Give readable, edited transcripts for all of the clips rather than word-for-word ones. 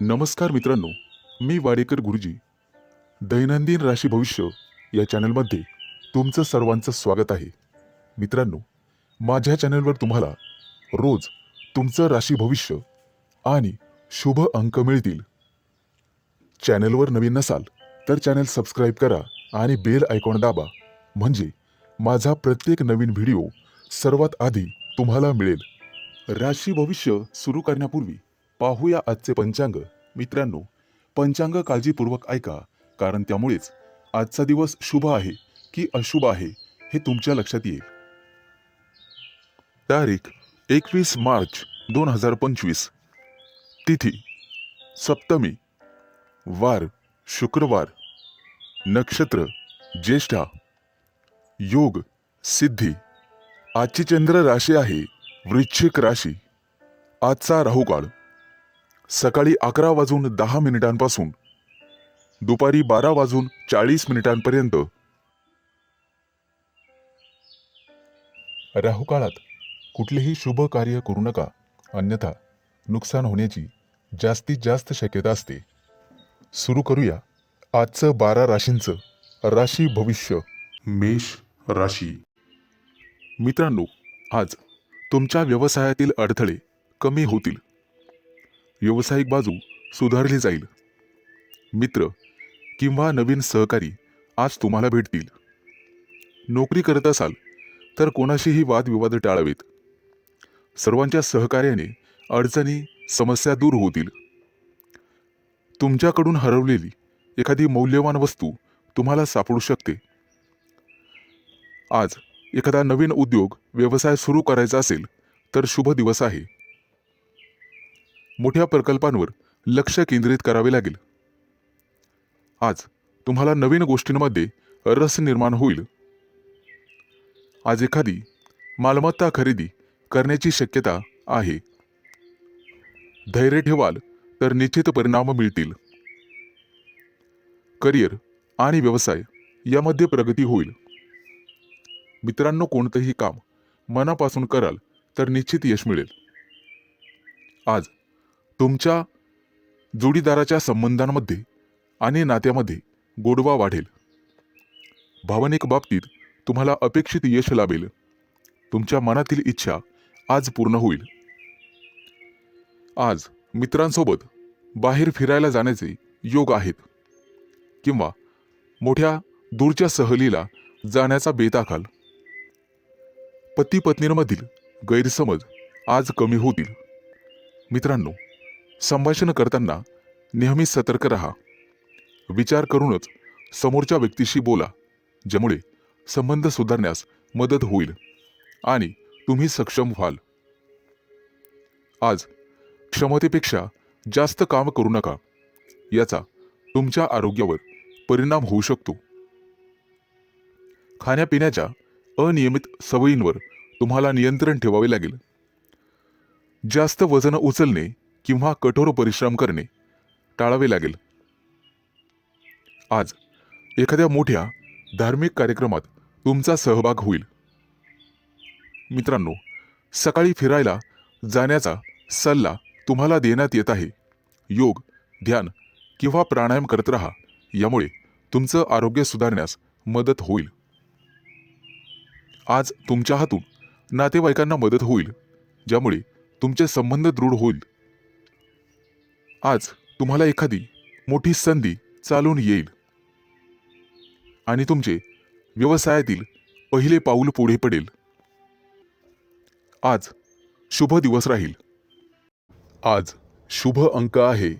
नमस्कार मित्रांनो, मी वाडेकर गुरुजी. दैनंदिन राशी भविष्य या चॅनलमध्ये तुमचं सर्वांचं स्वागत आहे. मित्रांनो, माझ्या चॅनलवर तुम्हाला रोज तुमचं राशी भविष्य आणि शुभ अंक मिळतील. चॅनलवर नवीन नसाल तर चॅनल सबस्क्राईब करा आणि बेल आयकॉन दाबा, म्हणजे माझा प्रत्येक नवीन व्हिडिओ सर्वात आधी तुम्हाला मिळेल. राशी भविष्य सुरू करण्यापूर्वी पाहूया आजचे पंचांग. मित्रांनो, पंचांग काळजीपूर्वक ऐका, कारण त्यामुळेच आजचा दिवस शुभ आहे की अशुभ आहे हे तुमच्या लक्षात येईल. तारीख 21 मार्च 2025. तिथी सप्तमी, वार शुक्रवार, नक्षत्र ज्येष्ठा, योग सिद्धी. आजची चंद्र राशी आहे वृश्चिक राशी. आजचा राहुकाळ सकाळी 11:10 दुपारी 12:40 राहुकाळात कुठलेही शुभ कार्य करू नका, अन्यथा नुकसान होण्याची जास्तीत जास्त शक्यता असते. सुरू करूया आजचं 12 राशींचं राशी भविष्य. मेष राशी. मित्रांनो, आज तुमच्या व्यवसायातील अडथळे कमी होतील. व्यावसायिक बाजू सुधारली जाईल. मित्र किंवा नवीन सहकारी आज तुम्हाला भेटतील. नोकरी करत असाल तर कोणाशीही वादविवाद टाळावेत. सर्वांच्या सहकार्याने अडचणी समस्या दूर होतील. तुमच्याकडून हरवलेली एखादी मौल्यवान वस्तू तुम्हाला सापडू शकते. आज एखादा नवीन उद्योग व्यवसाय सुरू करायचा असेल तर शुभ दिवस आहे. मोठ्या प्रकल्पांवर लक्ष केंद्रित करावे लागेल. आज तुम्हाला नवीन गोष्टींमध्ये रस निर्माण होईल. आज एखादी मालमत्ता खरेदी करण्याची शक्यता आहे. धैर्य ठेवाल तर निश्चित परिणाम मिळतील. करिअर आणि व्यवसाय यामध्ये प्रगती होईल. मित्रांनो, कोणतंही काम मनापासून कराल तर निश्चित यश मिळेल. आज तुमच्या जोडीदाराच्या संबंधांमध्ये आणि नात्यामध्ये गोडवा वाढेल. भावनिक बाबतीत तुम्हाला अपेक्षित यश लाभेल. तुमच्या मनातील इच्छा आज पूर्ण होईल. आज मित्रांसोबत बाहेर फिरायला जाण्याचे योग आहेत किंवा मोठ्या दूरच्या सहलीला जाण्याचा बेत आखाल. पती पत्नींमधील गैरसमज आज कमी होतील. मित्रांनो, संभाषण करताना नेहमी सतर्क राहा. विचार करूनच समोरच्या व्यक्तीशी बोला, ज्यामुळे संबंध सुधारण्यास मदत होईल आणि तुम्ही सक्षम व्हाल. आज क्षमतेपेक्षा जास्त काम करू नका, याचा तुमच्या आरोग्यावर परिणाम होऊ शकतो. खाण्यापिण्याच्या अनियमित सवयींवर तुम्हाला नियंत्रण ठेवावे लागेल. जास्त वजन उचलणे किंवा कठोर परिश्रम करणे टाळावे लागेल. आज एखाद्या मोठ्या धार्मिक कार्यक्रमात तुमचा सहभाग होईल. मित्रांनो, सकाळी फिरायला जाण्याचा सल्ला तुम्हाला देण्यात येत आहे. योग, ध्यान किंवा प्राणायाम करत राहा, यामुळे तुमचं आरोग्य सुधारण्यास मदत होईल. आज तुमच्या हातून नातेवाईकांना मदत होईल, ज्यामुळे तुमचे संबंध दृढ होईल. आज तुम्हाला एखादी मोठी संधी चालून येईल आणि तुमचे व्यवसायातील पहिले पाऊल पुढे पडेल. आज शुभ दिवस राहील. आज शुभ अंक आहे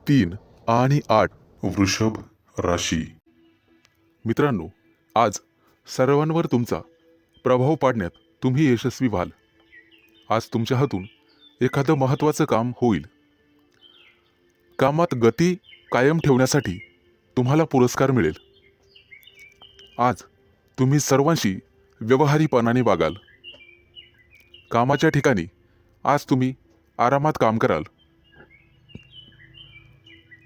3 आणि 8. वृषभ राशी. मित्रांनो, आज सर्वांवर तुमचा प्रभाव पाडण्यात तुम्ही यशस्वी व्हाल. आज तुमच्या हातून एखादं महत्त्वाचं काम होईल. कामात गती कायम ठेवण्यासाठी तुम्हाला पुरस्कार मिळेल. आज तुम्ही सर्वांशी व्यवहारीपणाने वागाल. कामाच्या ठिकाणी आज तुम्ही आरामात काम कराल.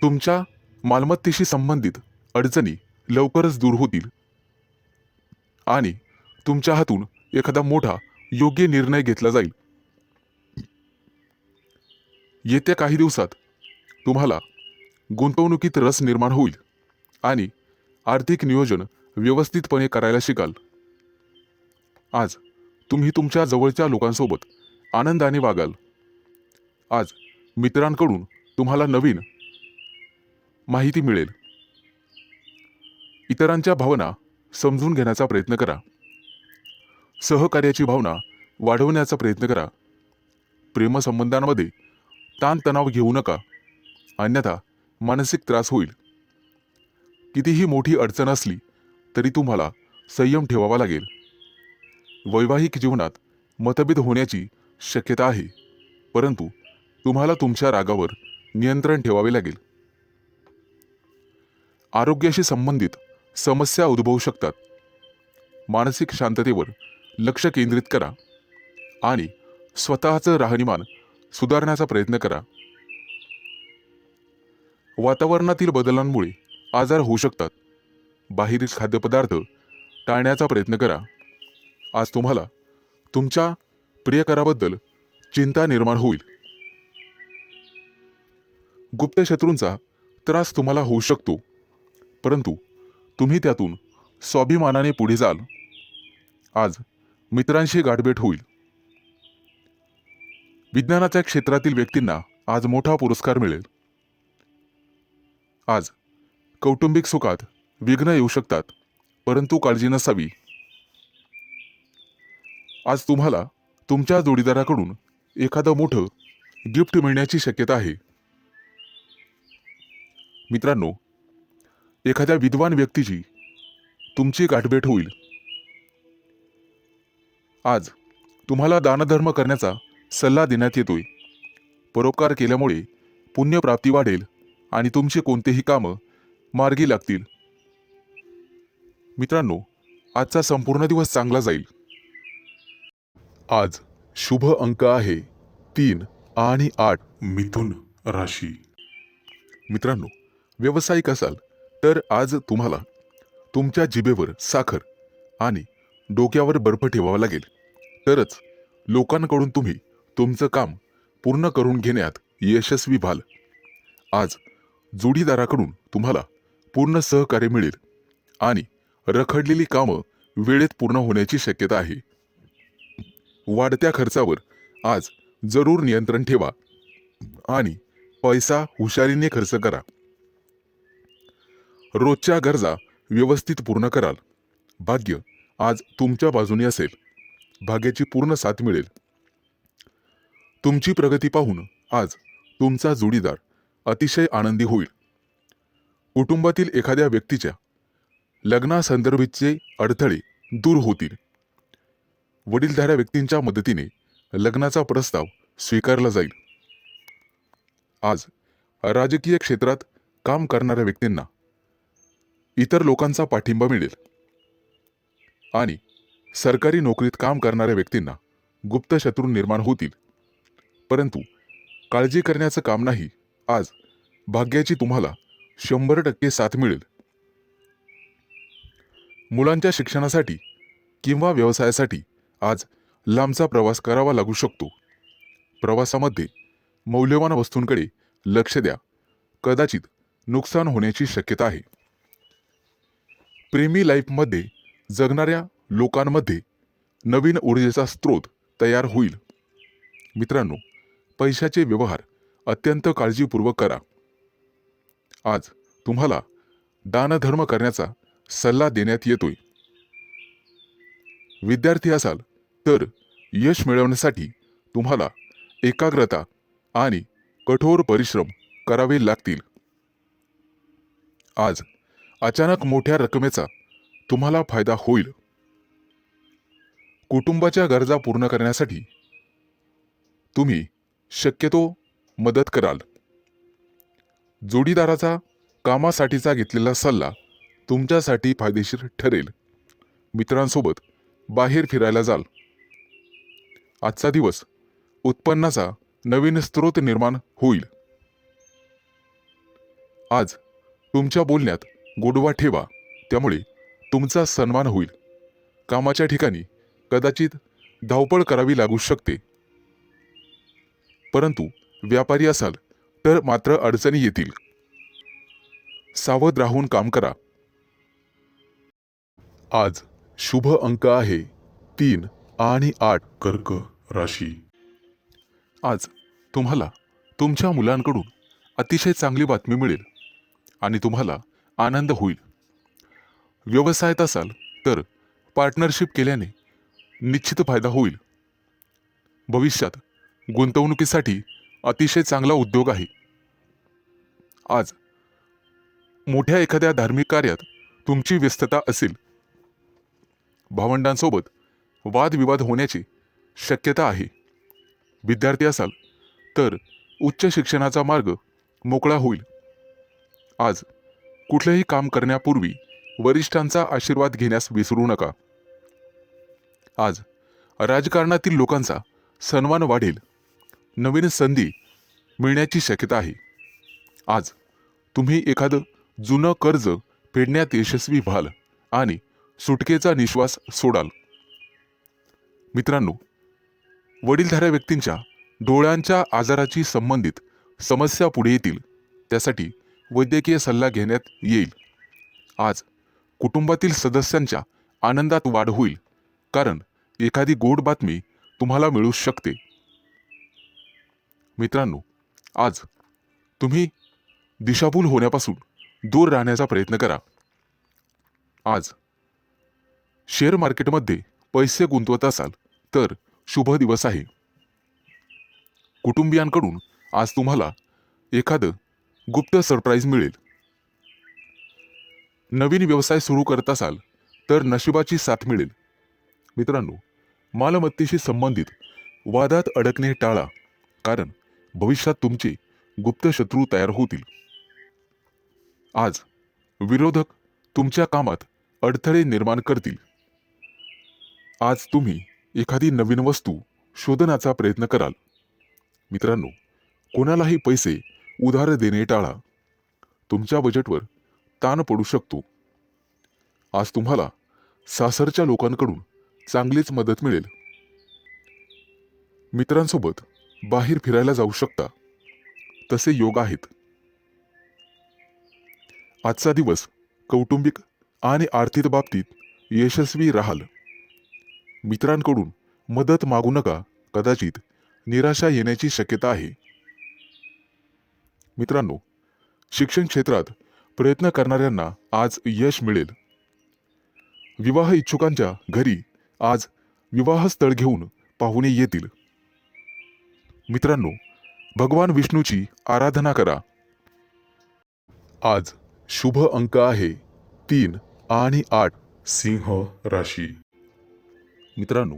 तुमच्या मालमत्तेशी संबंधित अडचणी लवकरच दूर होतील आणि तुमच्या हातून एखादा मोठा योग्य निर्णय घेतला जाईल. येत्या काही दिवसात तुम्हाला गुंतवणुकीत रस निर्माण होईल आणि आर्थिक नियोजन व्यवस्थितपणे करायला शिकाल. आज तुम्ही तुमच्या जवळच्या लोकांसोबत आनंदाने वागाल. आज मित्रांकडून तुम्हाला नवीन माहिती मिळेल. इतरांच्या भावना समजून घेण्याचा प्रयत्न करा. सहकार्याची भावना वाढवण्याचा प्रयत्न करा. प्रेमसंबंधांमध्ये ताणतणाव घेऊ नका, अन्यथा मानसिक त्रास होईल. कितीही मोठी अडचण असली तरी तुम्हाला संयम ठेवावा लागेल. वैवाहिक जीवनात मतभेद होण्याची शक्यता आहे, परंतु तुम्हाला तुमच्या रागावर नियंत्रण ठेवावे लागेल. आरोग्याशी संबंधित समस्या उद्भवू शकतात. मानसिक शांततेवर लक्ष केंद्रित करा आणि स्वतःचं राहणीमान सुधारण्याचा प्रयत्न करा. वातावरणातील बदलांमुळे आजार होऊ शकतात. बाहेरील खाद्यपदार्थ टाळण्याचा प्रयत्न करा. आज तुम्हाला तुमच्या प्रियकराबद्दल चिंता निर्माण होईल. गुप्त शत्रूंचा त्रास तुम्हाला होऊ शकतो, परंतु तुम्ही त्यातून स्वाभिमानाने पुढे जाल. आज मित्रांशी गाठभेट होईल. विज्ञानाच्या क्षेत्रातील व्यक्तींना आज मोठा पुरस्कार मिळेल. आज कौटुंबिक सुखात विघ्न येऊ शकतात, परंतु काळजी नसावी. आज तुम्हाला तुमच्या जोडीदाराकडून एखादं मोठं गिफ्ट मिळण्याची शक्यता आहे. मित्रांनो, एखाद्या विद्वान व्यक्तीची तुमची गाठभेट होईल. आज तुम्हाला दानधर्म करण्याचा सल्ला देण्यात येतोय. परोपकार केल्यामुळे पुण्यप्राप्ती वाढेल आणि तुमची कोणतेही कामं मार्गी लागतील. मित्रांनो, आजचा संपूर्ण दिवस चांगला जाईल. आज शुभ अंक आहे 3 आणि 8. मिथुन राशी. मित्रांनो, व्यावसायिक असाल तर आज तुम्हाला तुमच्या जिभेवर साखर आणि डोक्यावर बर्फ ठेवावा लागेल, तरच लोकांकडून तुम्ही तुमचं काम पूर्ण करून घेण्यात यशस्वी व्हाल. आज जोडीदाराकडून तुम्हाला पूर्ण सहकार्य मिळेल आणि रखडलेली कामं वेळेत पूर्ण होण्याची शक्यता आहे. वाढत्या खर्चावर आज जरूर नियंत्रण ठेवा आणि पैसा हुशारीने खर्च करा. रोजच्या गरजा व्यवस्थित पूर्ण कराल. भाग्य आज तुमच्या बाजूने असेल. भाग्याची पूर्ण साथ मिळेल. तुमची प्रगती पाहून आज तुमचा जोडीदार अतिशय आनंदी होईल. कुटुंबातील एखाद्या व्यक्तीच्या लग्नासंदर्भाचे अडथळे दूर होतील. वडीलधाऱ्या व्यक्तींच्या मदतीने लग्नाचा प्रस्ताव स्वीकारला जाईल. आज राजकीय क्षेत्रात काम करणाऱ्या व्यक्तींना इतर लोकांचा पाठिंबा मिळेल आणि सरकारी नोकरीत काम करणाऱ्या व्यक्तींना गुप्त शत्रू निर्माण होतील, परंतु काळजी करण्याचं काम नाही. आज भाग्याची तुम्हाला 100% साथ मिळेल. मुलांच्या शिक्षणासाठी किंवा व्यवसायासाठी आज लांबचा प्रवास करावा लागू शकतो. प्रवासामध्ये मौल्यवान वस्तूंकडे लक्ष द्या. कदाचित नुकसान होण्याची शक्यता आहे. प्रेमी लाईफमध्ये जगणाऱ्या लोकांमध्ये नवीन ऊर्जेचा स्रोत तयार होईल. मित्रांनो, पैशाचे व्यवहार अत्यंत काळजीपूर्वक करा. आज तुम्हाला दानधर्म करण्याचा सल्ला देण्यात येतोय. विद्यार्थी असाल तर यश मिळवण्यासाठी तुम्हाला एकाग्रता आणि कठोर परिश्रम करावे लागतील. आज अचानक मोठ्या रकमेचा तुम्हाला फायदा होईल. कुटुंबाच्या गरजा पूर्ण करण्यासाठी तुम्ही शक्यतो मदत कराल. जोडीदाराचा कामासाठीचा घेतलेला सल्ला तुमच्यासाठी फायदेशीर ठरेल. मित्रांसोबत बाहेर फिरायला जाल. आजचा दिवस उत्पन्नाचा नवीन स्रोत निर्माण होईल. आज तुमच्या बोलण्यात गोडवा ठेवा, त्यामुळे तुमचा सन्मान होईल. कामाच्या ठिकाणी कदाचित धावपळ करावी लागू शकते, परंतु व्यापारी असाल तर मात्र अडचणी येतील. सावध राहून काम करा. आज शुभ अंक आहे 3 आणि 8. कर्क राशी. आज तुम्हाला तुमच्या मुलांकडून अतिशय चांगली बातमी मिळेल आणि तुम्हाला आनंद होईल. व्यवसायात असाल तर पार्टनरशिप केल्याने निश्चित फायदा होईल. भविष्यात गुंतवणुकीसाठी अतिशय चांगला उद्योग आहे. आज मोठ्या एखाद्या धार्मिक कार्यात तुमची व्यस्तता असेल. भावंडांसोबत वादविवाद होण्याची शक्यता आहे. विद्यार्थी असाल तर उच्च शिक्षणाचा मार्ग मोकळा होईल. आज कुठलेही काम करण्यापूर्वी वरिष्ठांचा आशीर्वाद घेण्यास विसरू नका. आज राजकारणातील लोकांचा सन्मान वाढेल. नवीन संधी मिळण्याची शक्यता आहे. आज तुम्ही एखादं जुनं कर्ज फेडण्यात यशस्वी व्हाल आणि सुटकेचा निश्वास सोडाल. मित्रांनो, वडीलधाऱ्या व्यक्तींच्या डोळ्यांच्या आजाराची संबंधित समस्या पुढे येतील. त्यासाठी वैद्यकीय सल्ला घेण्यात येईल. आज कुटुंबातील सदस्यांच्या आनंदात वाढ होईल, कारण एखादी गोड बातमी तुम्हाला मिळू शकते. मित्रांनो, आज तुम्ही दिशाभूल होण्यापासून दूर राहण्याचा प्रयत्न करा. आज शेअर मार्केटमध्ये पैसे गुंतवत असाल तर शुभ दिवस आहे. कुटुंबियांकडून आज तुम्हाला एखादं गुप्त सरप्राईज मिळेल. नवीन व्यवसाय सुरू करत असाल तर नशिबाची साथ मिळेल. मित्रांनो, मालमत्तेशी संबंधित वादात अडकणे टाळा, कारण भविष्यात तुमचे गुप्त शत्रू तयार होतील. आज विरोधक तुमच्या कामात अडथळे निर्माण करतील. आज तुम्ही एखादी नवीन वस्तू शोधण्याचा प्रयत्न कराल. मित्रांनो, कोणालाही पैसे उधार देणे टाळा. तुमच्या बजेटवर ताण पडू शकतो. आज तुम्हाला सासरच्या लोकांकडून चांगलीच मदत मिळेल. मित्रांसोबत बाहेर फिरायला जाऊ शकता, तसे योग आहेत. आजचा दिवस कौटुंबिक आणि आर्थिक बाबतीत यशस्वी राहाल. मित्रांकडून मदत मागू नका, कदाचित निराशा येण्याची शक्यता आहे. मित्रांनो, शिक्षण क्षेत्रात प्रयत्न करणाऱ्यांना आज यश मिळेल. विवाह इच्छुकांच्या घरी आज विवाहस्थळ घेऊन पाहुणे येतील. मित्रांनो, भगवान विष्णूची आराधना करा. आज शुभ अंक आहे 3 आणि 8. सिंह राशी. मित्रांनो,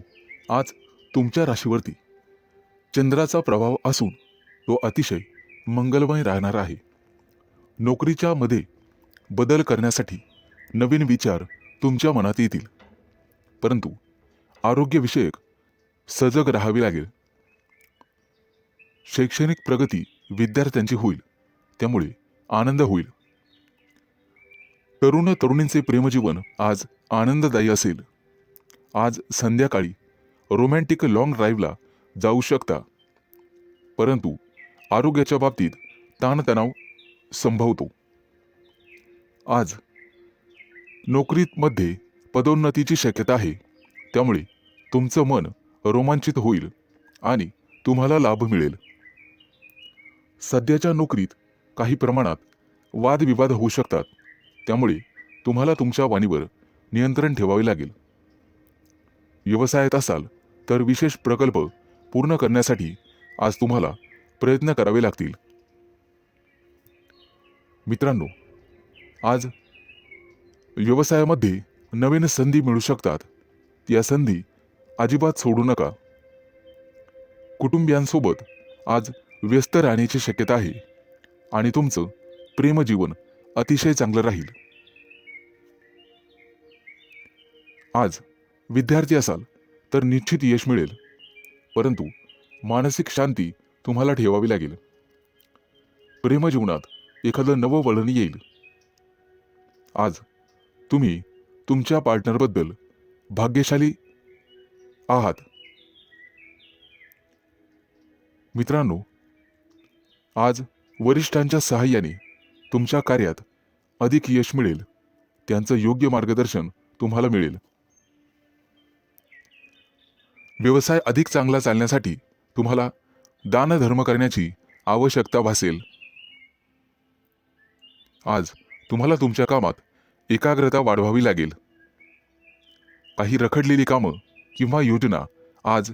आज तुमच्या राशीवरती चंद्राचा प्रभाव असून तो अतिशय मंगलमय राहणार आहे. नोकरीच्या मध्ये बदल करण्यासाठी नवीन विचार तुमच्या मनात येतील, परंतु आरोग्यविषयक सजग राहावे लागेल. शैक्षणिक प्रगती विद्यार्थ्यांची होईल, त्यामुळे आनंद होईल. तरुण तरुणींचे प्रेमजीवन आज आनंददायी असेल. आज संध्याकाळी रोमॅन्टिक लॉंग ड्राईव्हला जाऊ शकता, परंतु आरोग्याच्या बाबतीत ताणतणाव संभवतो. आज नोकरीमध्ये पदोन्नतीची शक्यता आहे, त्यामुळे तुमचं मन रोमांचित होईल आणि तुम्हाला लाभ मिळेल. सध्याच्या नोकरीत काही प्रमाणात वादविवाद होऊ शकतात, त्यामुळे तुम्हाला तुमच्या वाणीवर नियंत्रण ठेवावे लागेल. व्यवसायात असाल तर विशेष प्रकल्प पूर्ण करण्यासाठी आज तुम्हाला प्रयत्न करावे लागतील. मित्रांनो, आज व्यवसायामध्ये नवीन संधी मिळू शकतात. या संधी अजिबात सोडू नका. कुटुंबियांसोबत आज व्यस्त राहण्याची शक्यता आहे आणि तुमचं प्रेमजीवन अतिशय चांगलं राहील. आज विद्यार्थी असाल तर निश्चित यश मिळेल, परंतु मानसिक शांती तुम्हाला ठेवावी लागेल. प्रेमजीवनात एखादं नवं वळण येईल. आज तुम्ही तुमच्या पार्टनरबद्दल भाग्यशाली आहात. मित्रांनो, आज वरिष्ठांच्या सहाय्याने तुमच्या कार्यात अधिक यश मिळेल. त्यांचं योग्य मार्गदर्शन तुम्हाला मिळेल. व्यवसाय अधिक चांगला चालण्यासाठी तुम्हाला दानधर्म करण्याची आवश्यकता भासेल. आज तुम्हाला तुमच्या कामात एकाग्रता वाढवावी लागेल. काही रखडलेली कामं किंवा योजना आज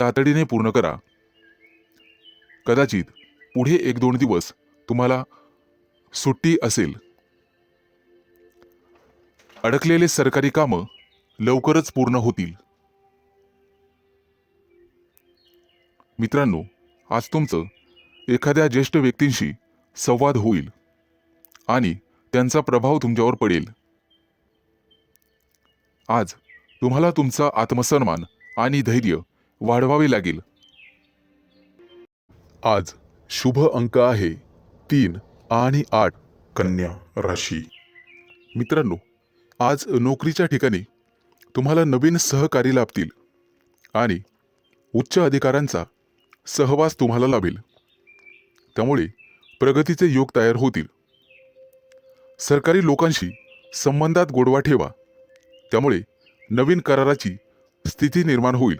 तातडीने पूर्ण करा. कदाचित पुढे 1-2 दिवस तुम्हाला सुट्टी असेल. अडकलेले सरकारी कामं लवकरच पूर्ण होतील. मित्रांनो, आज तुमचं एखाद्या ज्येष्ठ व्यक्तींशी संवाद होईल आणि त्यांचा प्रभाव तुमच्यावर पडेल. आज तुम्हाला तुमचा आत्मसन्मान आणि धैर्य वाढवावे लागेल. आज शुभ अंक आहे 3 आणि 8. कन्या राशी. मित्रांनो, आज नोकरीच्या ठिकाणी तुम्हाला नवीन सहकारी लाभतील आणि उच्च अधिकाऱ्यांचा सहवास तुम्हाला लाभेल. त्यामुळे प्रगतीचे योग तयार होतील. सरकारी लोकांशी संबंधात गोडवा ठेवा. त्यामुळे नवीन कराराची स्थिती निर्माण होईल.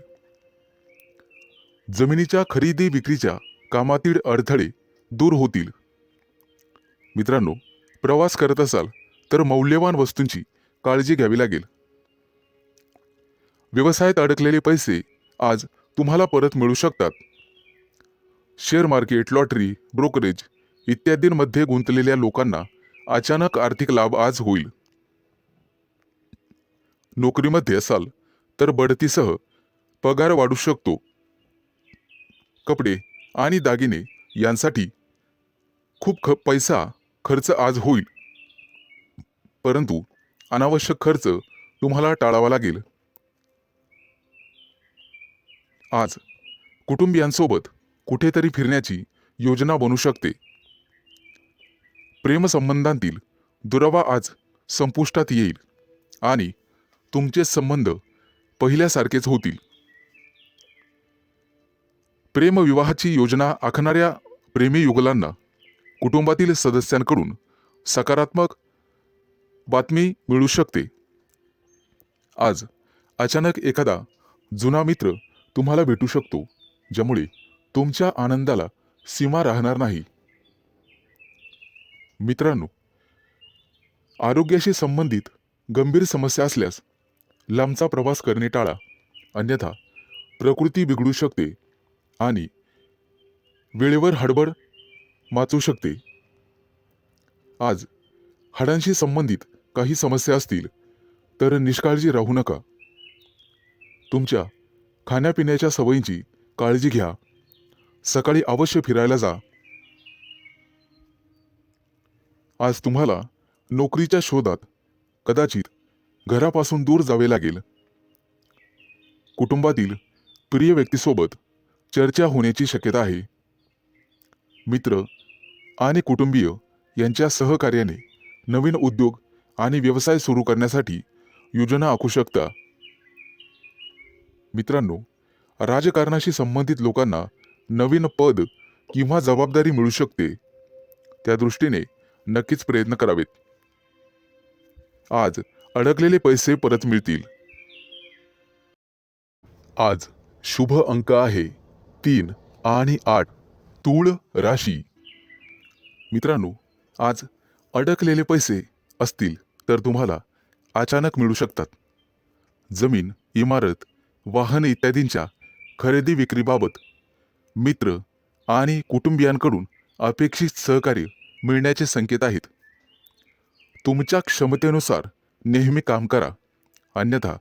जमिनीच्या खरेदी विक्रीच्या कामातील अडथळे दूर होतील. मित्रांनो, प्रवास करत असाल तर मौल्यवान वस्तूंची काळजी घ्यावी लागेल. व्यवसायात अडकलेले पैसे आज तुम्हाला परत मिळू शकतात. शेअर मार्केट, लॉटरी, ब्रोकरेज इत्यादींमध्ये गुंतलेल्या लोकांना अचानक आर्थिक लाभ आज होईल. नोकरीमध्ये असाल तर बढतीसह पगार वाढू शकतो. कपडे आणि दागिने यांसाठी खूप पैसा खर्च आज होईल. परंतु अनावश्यक खर्च तुम्हाला टाळावा लागेल. आज कुटुंबियांसोबत कुठेतरी फिरण्याची योजना बनू शकते. प्रेमसंबंधांतील दुरावा आज संपुष्टात येईल आणि तुमचे संबंध पहिल्यासारखेच होतील. प्रेमविवाहाची योजना आखणाऱ्या प्रेमी युगलांना कुटुंबातील सदस्यांकडून सकारात्मक बातमी मिळू शकते. आज अचानक एखादा जुना मित्र तुम्हाला भेटू शकतो, ज्यामुळे तुमच्या आनंदाला सीमा राहणार नाही. मित्रांनो, आरोग्याशी संबंधित गंभीर समस्या असल्यास लांबचा प्रवास करणे टाळा, अन्यथा प्रकृती बिघडू शकते आणि वेळेवर हडबड माचू शकते. आज हाडांशी संबंधित काही समस्या असतील तर निष्काळजी राहू नका. तुमच्या खाण्यापिण्याच्या सवयींची काळजी घ्या. सकाळी अवश्य फिरायला जा. आज तुम्हाला नोकरीच्या शोधात कदाचित घरापासून दूर जावे लागेल. कुटुंबातील प्रिय व्यक्तीसोबत चर्चा होण्याची शक्यता आहे. मित्र आणि कुटुंबीय यांच्या सहकार्याने नवीन उद्योग आणि व्यवसाय सुरू करण्यासाठी योजना आखू शकता. मित्रांनो, राजकारणाशी संबंधित लोकांना नवीन पद किंवा जबाबदारी मिळू शकते. त्या दृष्टीने नक्कीच प्रयत्न करावेत. आज अडकलेले पैसे परत मिळतील. आज शुभ अंक आहे 3 आणि 8. तूळ राशी. मित्रांनो, आज अडकलेले पैसे असतील तर तुम्हाला अचानक मिळू शकतात. जमीन, इमारत, वाहन इत्यादींच्या खरेदी विक्रीबाबत मित्र आणि कुटुंबियांकडून अपेक्षित सहकार्य मिळण्याचे संकेत आहेत. तुमच्या क्षमतेनुसार नेहमी काम करा, अन्यथा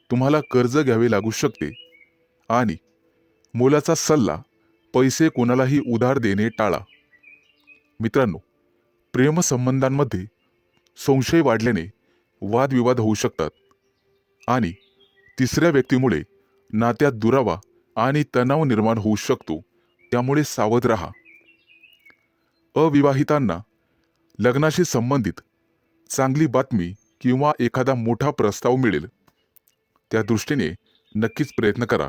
तुम्हाला कर्ज घ्यावे लागू शकते आणि मोलाचा सल्ला, पैसे कोणालाही उधार देणे टाळा. मित्रांनो, प्रेमसंबंधांमध्ये संशय वाढल्याने वादविवाद होऊ शकतात आणि तिसऱ्या व्यक्तीमुळे नात्यात दुरावा आणि तणाव निर्माण होऊ शकतो. त्यामुळे सावध राहा. अविवाहितांना लग्नाशी संबंधित चांगली बातमी किंवा एखादा मोठा प्रस्ताव मिळेल. त्या दृष्टीने नक्कीच प्रयत्न करा.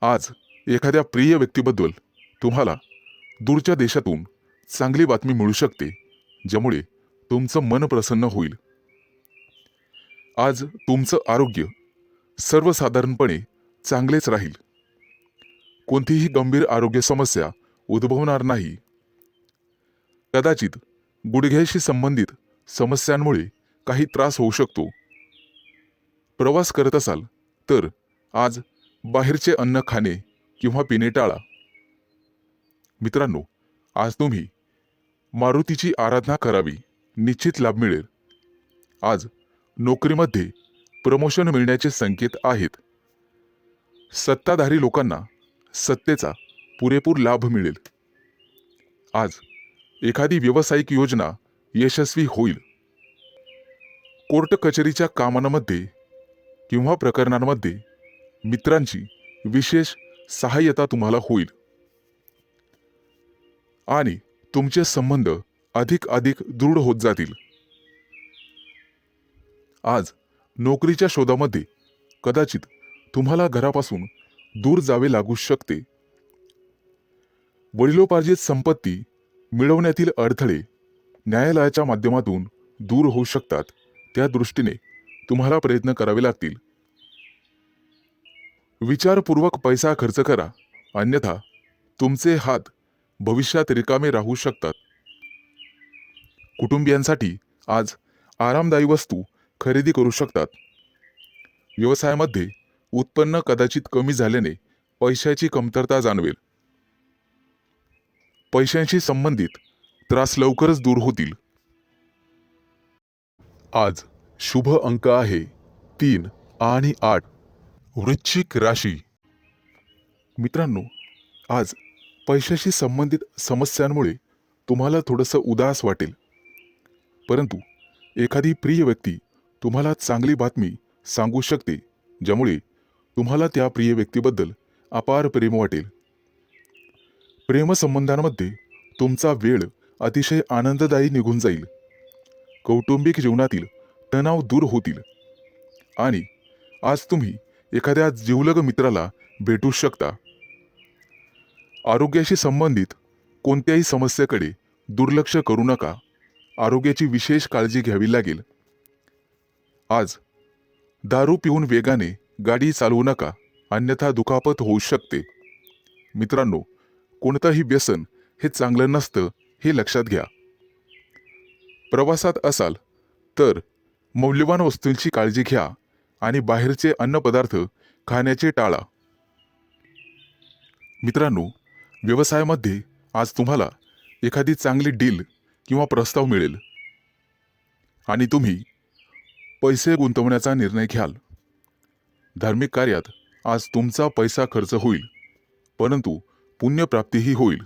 आज एखाद्या प्रिय व्यक्तीबद्दल तुम्हाला दूरच्या देशातून चांगली बातमी मिळू शकते, ज्यामुळे तुमचं मन प्रसन्न होईल. आज तुमचं आरोग्य सर्वसाधारणपणे चांगलेच राहील. कोणतीही गंभीर आरोग्य समस्या उद्भवणार नाही. कदाचित गुडघ्याशी संबंधित समस्यांमुळे काही त्रास होऊ शकतो. प्रवास करत असाल तर आज बाहेरचे अन्न खाणे किंवा पिणे टाळा. मित्रांनो, आज तुम्ही मारुतीची आराधना करावी, निश्चित लाभ मिळेल. आज नोकरीमध्ये प्रमोशन मिळण्याचे संकेत आहेत. सत्ताधारी लोकांना सत्तेचा पुरेपूर लाभ मिळेल. आज एखादी व्यावसायिक योजना यशस्वी होईल. कोर्ट कचेरीच्या कामांमध्ये किंवा प्रकरणांमध्ये मित्रांची विशेष सहाय्यता तुम्हाला होईल आणि तुमचे संबंध अधिक दृढ होत जातील. आज नोकरीच्या शोधामध्ये कदाचित तुम्हाला घरापासून दूर जावे लागू शकते. वडिलोपार्जित संपत्ती मिळवण्यातील अडथळे न्यायालयाच्या माध्यमातून दूर होऊ शकतात. त्या दृष्टीने तुम्हाला प्रयत्न करावे लागतील. विचारपूर्वक पैसा खर्च करा, अन्यथा तुमचे हात भविष्यात रिकामे राहू शकतात. कुटुंबियांसाठी आज आरामदायी वस्तू खरेदी करू शकतात. व्यवसायामध्ये उत्पन्न कदाचित कमी झाल्याने पैशाची कमतरता जाणवेल. पैशांशी संबंधित त्रास लवकरच दूर होतील. आज शुभ अंक आहे 3 आणि 8. वृश्चिक राशी. मित्रांनो, आज पैशाशी संबंधित समस्यांमुळे तुम्हाला थोडंसं उदास वाटेल, परंतु एखादी प्रिय व्यक्ती तुम्हाला चांगली बातमी सांगू शकते, ज्यामुळे तुम्हाला त्या प्रिय व्यक्तीबद्दल अपार प्रेम वाटेल. प्रेमसंबंधांमध्ये तुमचा वेळ अतिशय आनंददायी निघून जाईल. कौटुंबिक जीवनातील तणाव दूर होतील आणि आज तुम्ही एखाद्या जिवलग मित्राला भेटू शकता. आरोग्याशी संबंधित कोणत्याही समस्येकडे दुर्लक्ष करू नका. आरोग्याची विशेष काळजी घ्यावी लागेल. आज दारू पिऊन वेगाने गाडी चालवू नका, अन्यथा दुखापत होऊ शकते. मित्रांनो, कोणतंही व्यसन हे चांगलं नसतं, हे लक्षात घ्या. प्रवासात असाल तर मौल्यवान वस्तूंची काळजी घ्या आणि बाहेरचे अन्नपदार्थ खाण्याचे टाळा. मित्रांनो, व्यवसायामध्ये आज तुम्हाला एखादी चांगली डील किंवा प्रस्ताव मिळेल आणि तुम्ही पैसे गुंतवण्याचा निर्णय घ्याल. धार्मिक कार्यात आज तुमचा पैसा खर्च होईल, परंतु पुण्यप्राप्तीही होईल.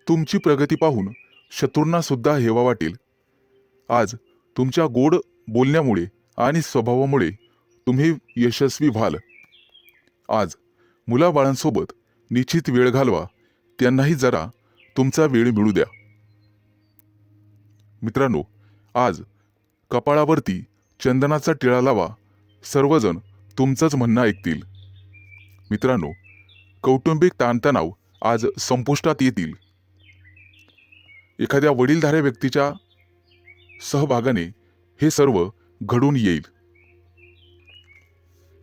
तुमची प्रगती पाहून शत्रूंना सुद्धा हेवा वाटेल. आज तुमच्या गोड बोलण्यामुळे आणि स्वभावामुळे तुम्ही यशस्वी व्हाल. आज मुलाबाळांसोबत निश्चित वेळ घालवा, त्यांनाही जरा तुमचा वेळ मिळू द्या. मित्रांनो, आज कपाळावरती चंदनाचा टिळा लावा, सर्वजण तुमचंच म्हणणं ऐकतील. मित्रांनो, कौटुंबिक ताणतणाव आज संपुष्टात येतील. एखाद्या वडीलधाऱ्या व्यक्तीच्या सहभागाने हे सर्व घडून येईल.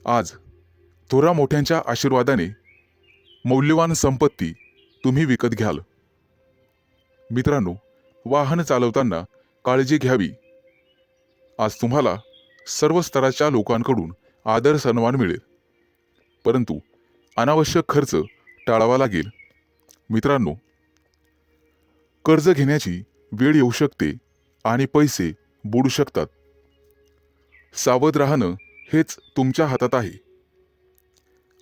आज थोरा मोठ्यांच्या आशीर्वादाने मौल्यवान संपत्ती तुम्ही विकत घ्याल. मित्रांनो, वाहन चालवताना काळजी घ्यावी. आज तुम्हाला सर्व स्तराच्या लोकांकडून आदर सन्मान मिळेल, परंतु अनावश्यक खर्च टाळावा लागेल. मित्रांनो, कर्ज घेण्याची वेळ येऊ शकते आणि पैसे बुडू शकतात. सावध राहणं हेच तुमच्या हातात आहे.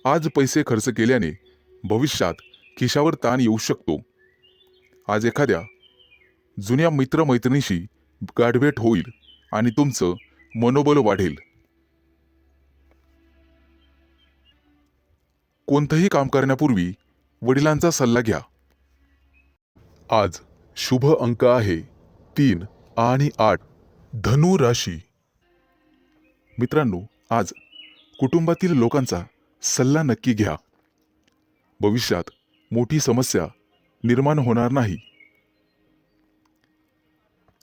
आज पैसे खर्च केल्याने भविष्यात खिशावर ताण येऊ शकतो. आज एखाद्या जुन्या मित्रमैत्रिणीशी गाठभेट होईल आणि तुमचं मनोबल वाढेल. कोणतंही काम करण्यापूर्वी वडिलांचा सल्ला घ्या. आज शुभ अंक आहे 3 आणि 8. धनु राशी. मित्रांनो, आज कुटुंबातील लोकांचा सल्ला नक्की घ्या. भविष्यात मोठी समस्या निर्माण होणार नाही.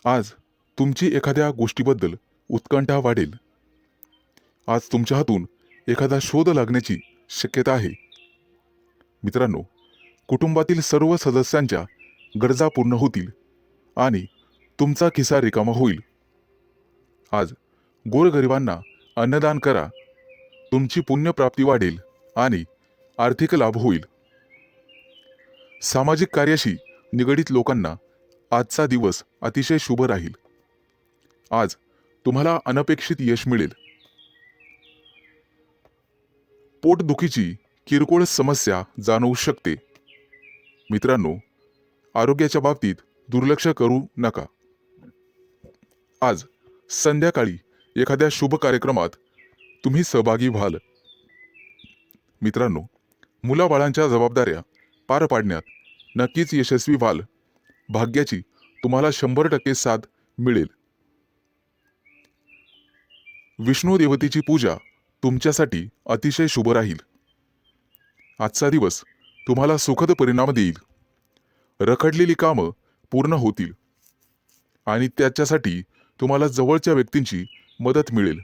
आज तुमची एखाद्या गोष्टीबद्दल उत्कंठा वाढेल. आज तुमच्या हातून एखादा शोध लागण्याची शक्यता आहे. मित्रांनो, कुटुंबातील सर्व सदस्यांच्या गरजा पूर्ण होतील आणि तुमचा खिसा रिकामा होईल. आज गोरगरिबांना अन्नदान करा. तुमची पुण्यप्राप्ती वाढेल आणि आर्थिक लाभ होईल. सामाजिक कार्याशी निगडित लोकांना आजचा दिवस अतिशय शुभ राहील. आज तुम्हाला अनपेक्षित यश मिळेल. पोटदुखीची किरकोळ समस्या जाणवू शकते. मित्रांनो, आरोग्याच्या बाबतीत दुर्लक्ष करू नका. आज संध्याकाळी एखाद्या शुभ कार्यक्रमात तुम्ही सहभागी व्हाल. मित्रांनो, मुलाबाळांच्या जबाबदाऱ्या पार पाडण्यात नक्कीच यशस्वी व्हाल. भाग्याची तुम्हाला 100% साथ मिळेल. विष्णू देवतेची पूजा तुमच्यासाठी अतिशय शुभ राहील. आजचा दिवस तुम्हाला सुखद परिणाम देईल. रखडलेली कामं पूर्ण होतील आणि त्याच्यासाठी तुम्हाला जवळच्या व्यक्तींची मदत मिळेल.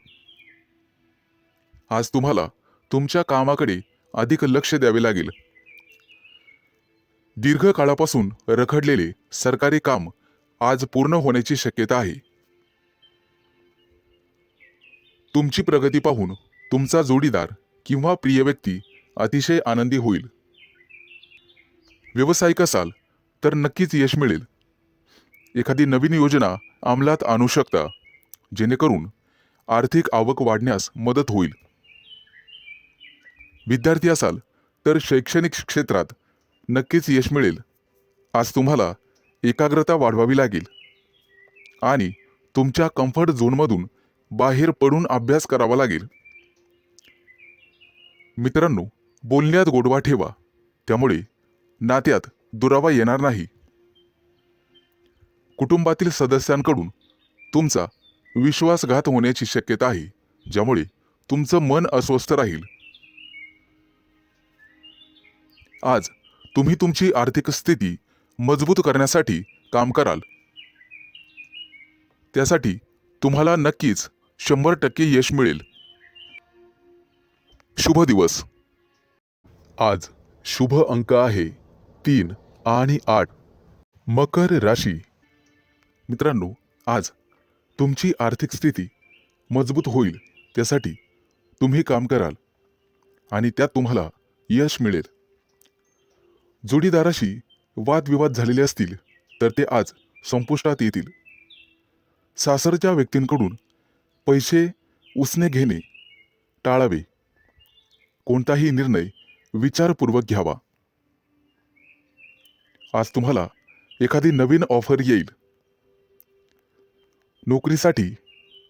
आज तुम्हाला तुमच्या कामाकडे अधिक लक्ष द्यावे लागेल. दीर्घकाळापासून रखडलेले सरकारी काम आज पूर्ण होण्याची शक्यता आहे. तुमची प्रगती पाहून तुमचा जोडीदार किंवा प्रिय व्यक्ती अतिशय आनंदी होईल. व्यावसायिक असाल तर नक्कीच यश मिळेल. एखादी नवीन योजना अंमलात आणू शकता, जेणेकरून आर्थिक आवक वाढण्यास मदत होईल. विद्यार्थी असाल तर शैक्षणिक क्षेत्रात नक्कीच यश मिळेल. आज तुम्हाला एकाग्रता वाढवावी लागेल आणि तुमच्या कम्फर्ट झोनमधून बाहेर पडून अभ्यास करावा लागेल. मित्रांनो, बोलण्यात गोडवा ठेवा, त्यामुळे नात्यात दुरावा येणार नाही. कुटुंबातील सदस्यांकडून तुमचा विश्वासघात होण्याची शक्यता आहे, ज्यामुळे तुमचं मन अस्वस्थ राहील. आज तुम्ही तुमची आर्थिक स्थिती मजबूत करण्यासाठी काम कराल. त्यासाठी तुम्हाला नक्कीच 100% यश मिळेल. शुभ दिवस. आज शुभ अंक आहे 3 आणि 8. मकर राशी. मित्रांनो, आज तुमची आर्थिक स्थिती मजबूत होईल. त्यासाठी तुम्ही काम कराल आणि त्यात तुम्हाला यश मिळेल. जोडीदाराशी वादविवाद झालेले असतील तर ते आज संपुष्टात येतील. सासरच्या व्यक्तींकडून पैसे उसने घेणे टाळावे. कोणताही निर्णय विचारपूर्वक घ्यावा. आज तुम्हाला एखादी नवीन ऑफर येईल. नोकरीसाठी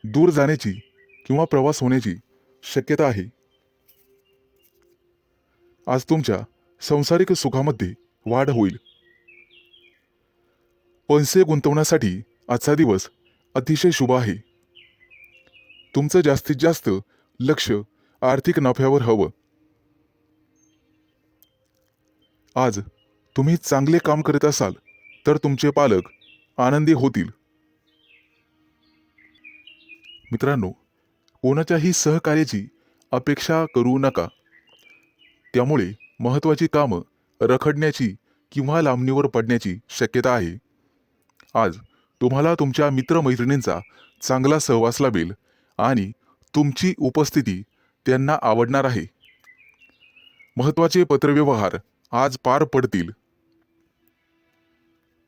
दूर जाण्याची किंवा प्रवास होण्याची शक्यता आहे. आज तुमच्या सांसारिक सुखामध्ये वाढ होईल. पैसे गुंतवण्यासाठी आजचा दिवस अतिशय शुभ आहे. तुमचं जास्तीत जास्त लक्ष आर्थिक नफ्यावर हवं. आज तुम्ही चांगले काम करत असाल तर तुमचे पालक आनंदी होतील. मित्रांनो, कोणाच्याही सहकार्याची अपेक्षा करू नका. त्यामुळे महत्त्वाची कामं रखडण्याची किंवा लांबणीवर पडण्याची शक्यता आहे. आज तुम्हाला तुमच्या मित्रमैत्रिणींचा चांगला सहवास लाभेल आणि तुमची उपस्थिती त्यांना आवडणार आहे. महत्त्वाचे पत्रव्यवहार आज पार पडतील.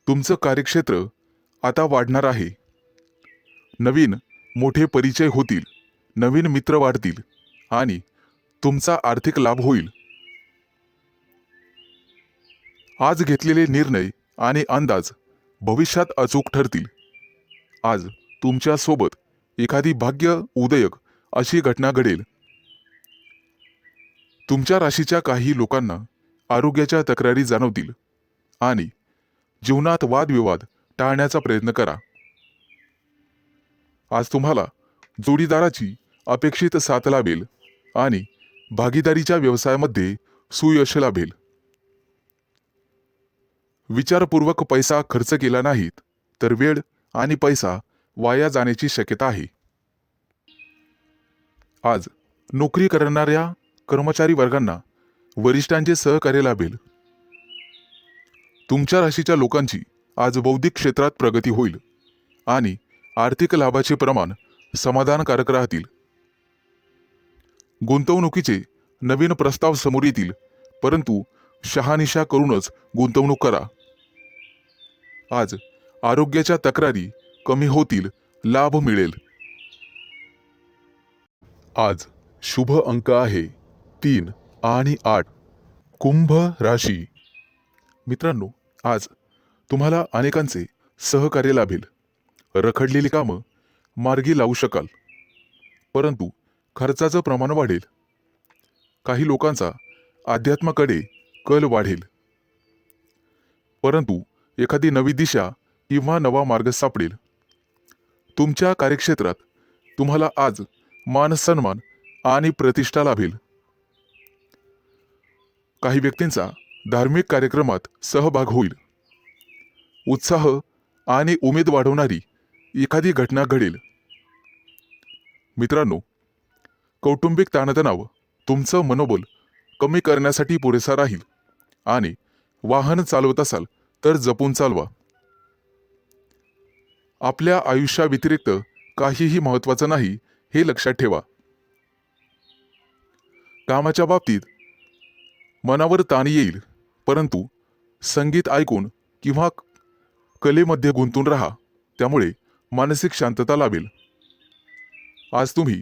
तुमचं कार्यक्षेत्र आता वाढणार आहे. नवीन मोठे परिचय होतील, नवीन मित्र वाढतील आणि तुमचा आर्थिक लाभ होईल. आज घेतलेले निर्णय आणि अंदाज भविष्यात अचूक ठरतील. आज तुमच्या सोबत एखादी भाग्य उदयक अशी घटना घडेल. तुमच्या राशीच्या काही लोकांना आरोग्याच्या तक्रारी जाणवतील आणि जीवनात वादविवाद टाळण्याचा प्रयत्न करा. आज तुम्हाला जोडीदाराची अपेक्षित साथ लाभेल आणि भागीदारीच्या व्यवसायामध्ये सुयश लाभेल. विचारपूर्वक पैसा खर्च केला नाहीत तर वेळ आणि पैसा वाया जाण्याची शक्यता आहे. आज नोकरी करणाऱ्या कर्मचारी वर्गांना वरिष्ठांचे सहकार्य लाभेल. तुमच्या राशीच्या लोकांची आज बौद्धिक क्षेत्रात प्रगती होईल आणि आर्थिक लाभाचे प्रमाण समाधानकारक राहतील. गुंतवणुकीचे नवीन प्रस्ताव समोर येतील, परंतु शहानिशा करूनच गुंतवणूक करा. आज आरोग्याच्या तक्रारी कमी होतील, लाभ मिळेल. आज शुभ अंक आहे 3 आणि 8. कुंभ राशी. मित्रांनो, आज तुम्हाला अनेकांचे सहकार्य लाभेल. रखडलेली कामं मार्गी लावू शकाल, परंतु खर्चाचं प्रमाण वाढेल. काही लोकांचा अध्यात्माकडे कल वाढेल, परंतु एखादी नवी दिशा किंवा नवा मार्ग सापडेल. तुमच्या कार्यक्षेत्रात तुम्हाला आज मान सन्मान आणि प्रतिष्ठा लाभेल. काही व्यक्तींचा धार्मिक कार्यक्रमात सहभाग होईल. उत्साह आणि उमेद वाढवणारी एखादी घटना घडेल. मित्रांनो, कौटुंबिक ताणतणाव तुमचं मनोबल कमी करण्यासाठी पुरेसा राहील आणि वाहन चालवत असाल तर जपून चालवा. आपल्या आयुष्याव्यतिरिक्त काहीही महत्त्वाचं नाही हे लक्षात ठेवा. कामाच्या बाबतीत मनावर ताण येईल, परंतु संगीत ऐकून किंवा कलेमध्ये गुंतून राहा, त्यामुळे मानसिक शांतता लाभेल. आज तुम्ही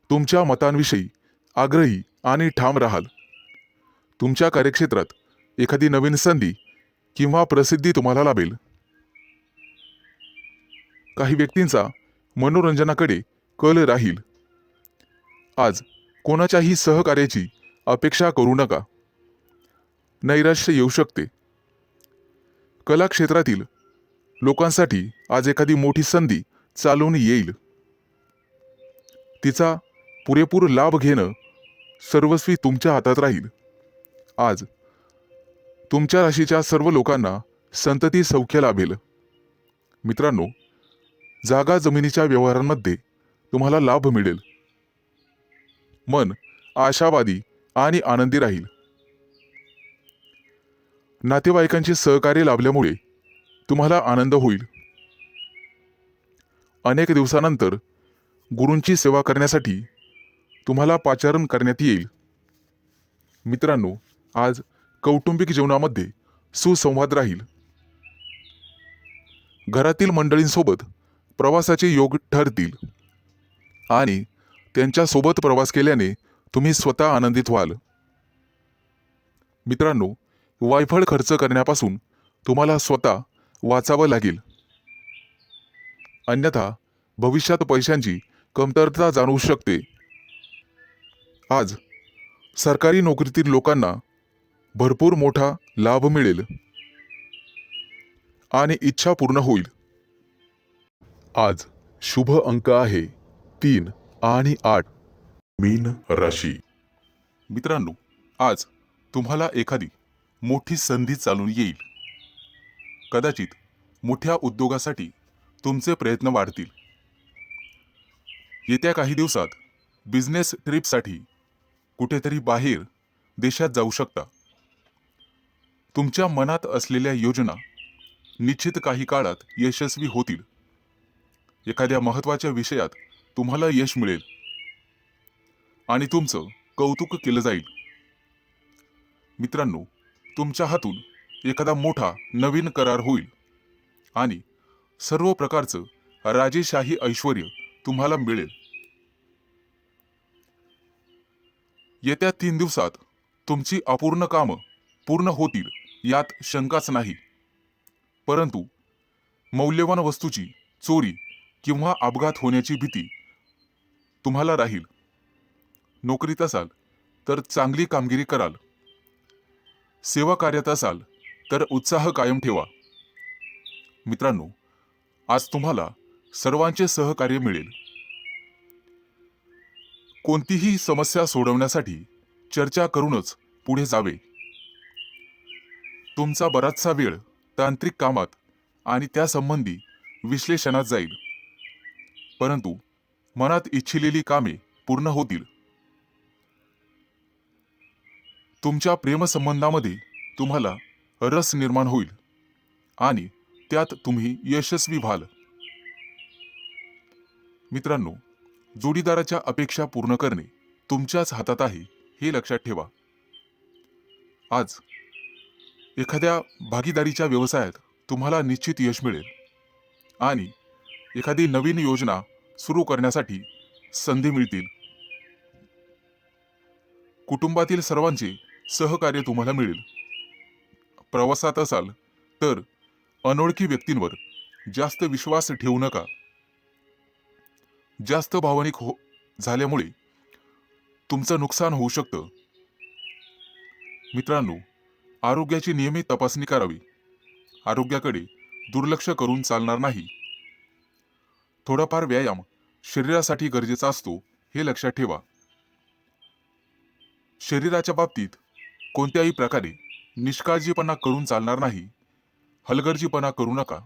तुमच्या मतांविषयी आग्रही आणि ठाम राहाल. तुमच्या कार्यक्षेत्रात एखादी नवीन संधी किंवा प्रसिद्धी तुम्हाला लाभेल. काही व्यक्तींचा मनोरंजनाकडे कल राहील. आज कोणाच्याही सहकार्याची अपेक्षा करू नका. नैराश्य येऊ शकते. कला क्षेत्रातील लोकांसाठी आज एखादी मोठी संधी चालून येईल. तिचा पुरेपूर लाभ घेणं सर्वस्वी तुमच्या हातात राहील. आज तुमच्या राशीच्या सर्व लोकांना संतती सौख्य लाभेल. मित्रांनो, जागा जमिनीच्या व्यवहारांमध्ये तुम्हाला लाभ मिळेल. मन आशावादी आणि आनंदी राहील. नातेवाईकांचे सहकार्य लाभल्यामुळे तुम्हाला आनंद होईल. अनेक दिवसानंतर गुरूंची सेवा करण्यासाठी तुम्हाला पाचारण करण्यात येईल. मित्रांनो, आज कौटुंबिक जीवनामध्ये सुसंवाद राहील. घरातील मंडळींसोबत प्रवासाचे योग ठरतील आणि त्यांच्यासोबत प्रवास केल्याने तुम्ही स्वतः आनंदित व्हाल. मित्रांनो, वायफळ खर्च करण्यापासून तुम्हाला स्वतः वाचावं लागेल, अन्यथा भविष्यात पैशांची कमतरता जाणवू शकते. आज सरकारी नोकरीतील लोकांना भरपूर मोठा लाभ मिळेल आणि इच्छा पूर्ण होईल. आज शुभ अंक आहे 3 आणि 8. मीन राशी. मित्रांनो, आज तुम्हाला एखादी मोठी संधी चालून येईल. कदाचित मोठ्या उद्योगासाठी तुमचे प्रयत्न वाढतील. येत्या काही दिवसात बिझनेस ट्रिपसाठी कुठेतरी बाहेर देशात जाऊ शकता. तुमच्या मनात असलेल्या योजना निश्चित काही काळात यशस्वी होतील. एखाद्या महत्त्वाच्या विषयात तुम्हाला यश मिळेल आणि तुमचं कौतुक केलं जाईल. मित्रांनो, तुमच्या हातून एखादा मोठा नवीन करार होईल आणि सर्व प्रकारचं राजेशाही ऐश्वर्य तुम्हाला मिळेल. येत्या 3 दिवसात तुमची अपूर्ण कामं पूर्ण होतील यात शंकाच नाही, परंतु मौल्यवान वस्तूची चोरी किंवा अपघात होण्याची भीती तुम्हाला राहील. नोकरीत असाल तर चांगली कामगिरी कराल. सेवा कार्यात असाल तर उत्साह कायम ठेवा. मित्रांनो, आज तुम्हाला सर्वांचे सहकार्य मिळेल. कोणतीही समस्या सोडवण्यासाठी चर्चा करूनच पुढे जावे. तुमचा बराचसा वेळ तांत्रिक कामात आणि त्यासंबंधी विश्लेषणात जाईल, परंतु मनात इच्छिलेली कामे पूर्ण होतील. तुमच्या प्रेमसंबंधामध्ये तुम्हाला रस निर्माण होईल आणि त्यात तुम्ही यशस्वी व्हाल. मित्रांनो, जोडीदाराच्या अपेक्षा पूर्ण करणे तुमच्याच हातात आहे हे लक्षात ठेवा. आज एखाद्या भागीदारीच्या व्यवसायात तुम्हाला निश्चित यश मिळेल आणि एखादी नवीन योजना सुरू करण्यासाठी संधी मिळतील. कुटुंबातील सर्वांचे सहकार्य तुम्हाला मिळेल. प्रवासात असाल तर अनोळखी व्यक्तींवर जास्त विश्वास ठेवू नका. जास्त भावनिक झाल्यामुळे तुमचं नुकसान होऊ शकतं. मित्रांनो, आरोग्याची नियमित तपासणी करावी. आरोग्याकडे दुर्लक्ष करून चालणार नाही. थोडाफार व्यायाम शरीरासाठी गरजेचा असतो हे लक्षात ठेवा. शरीराच्या बाबतीत कोणत्याही प्रकारे निष्काळजीपणा करून चालणार नाही. हलगर्जीपणा करू नका.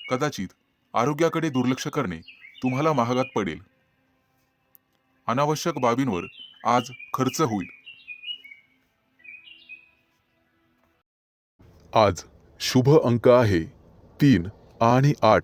कदाचित आरोग्याकडे दुर्लक्ष करणे तुम्हाला महागात पडेल. अनावश्यक बाबींवर आज खर्च होईल. आज शुभ अंक आहे 3 आणि 8.